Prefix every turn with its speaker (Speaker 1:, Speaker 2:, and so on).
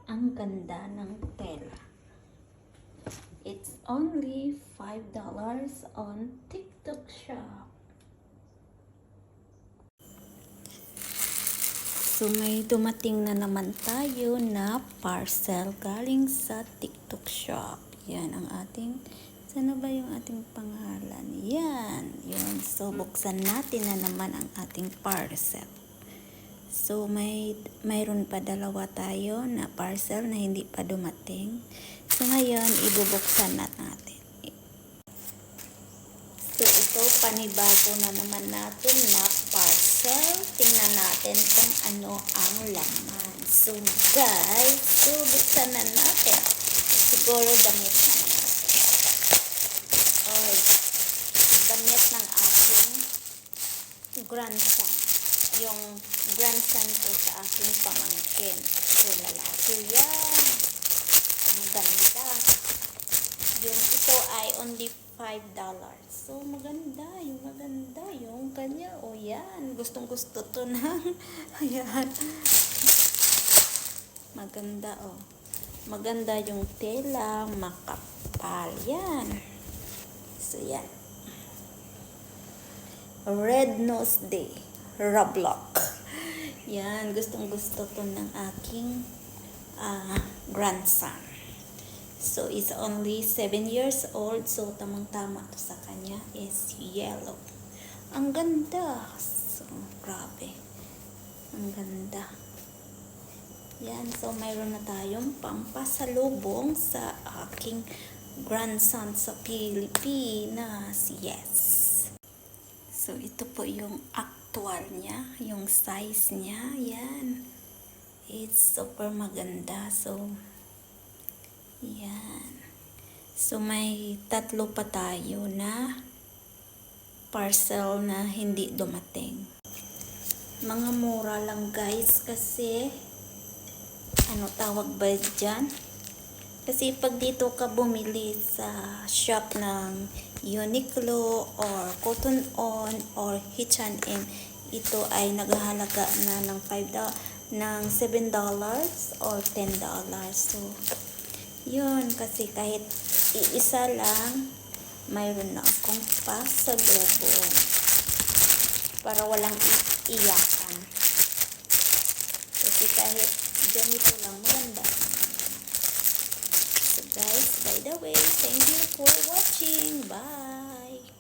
Speaker 1: Ang ganda ng tela. It's only $5 on TikTok shop. So may dumating na naman tayo na parcel galing sa TikTok shop. Yan ang ating, sana ba yung ating pangalan? Yan, yun. So buksan natin na naman ang ating parcel. So mayroon pa dalawa tayo na parcel na hindi pa dumating. So ngayon ibubuksan na natin. So ito panibago na naman natin na parcel. Tingnan natin kung ano ang laman. So guys, so buksan na natin. Siguro damit na naman. Oy, damit ng aking grandson. Yung grandson ko sa aking pamangkin. So lalaki yan. Ang ganda. Yung ito ay only $5. So maganda yung kanya. O yan, gustong gusto to na. Ayan. Maganda maganda yung tela, makapal yan. So yan, Red Nose Day Roblox. Yan, gustong gusto to ng aking grandson. So, it's only 7 years old. So, tamang-tama to sa kanya is yellow. Ang ganda. So, grabe. Ang ganda. Yan. So, mayroon na tayong pampasalubong sa aking grandson sa Pilipinas. Yes. So, ito po yung actual niya. Yung size niya. Yan. It's super maganda. So, yan. So, may tatlo pa tayo na parcel na hindi dumating. Mga mura lang guys kasi ano tawag ba dyan? Kasi pag dito ka bumili sa shop ng Uniqlo or Cotton On or H&M, ito ay naghahalaga na ng ng $7 or $10. So, yun, kasi kahit iisa lang, mayroon na akong pasalubong para walang iyakan. Kasi kahit ganito lang, maganda. So guys, by the way, thank you for watching. Bye!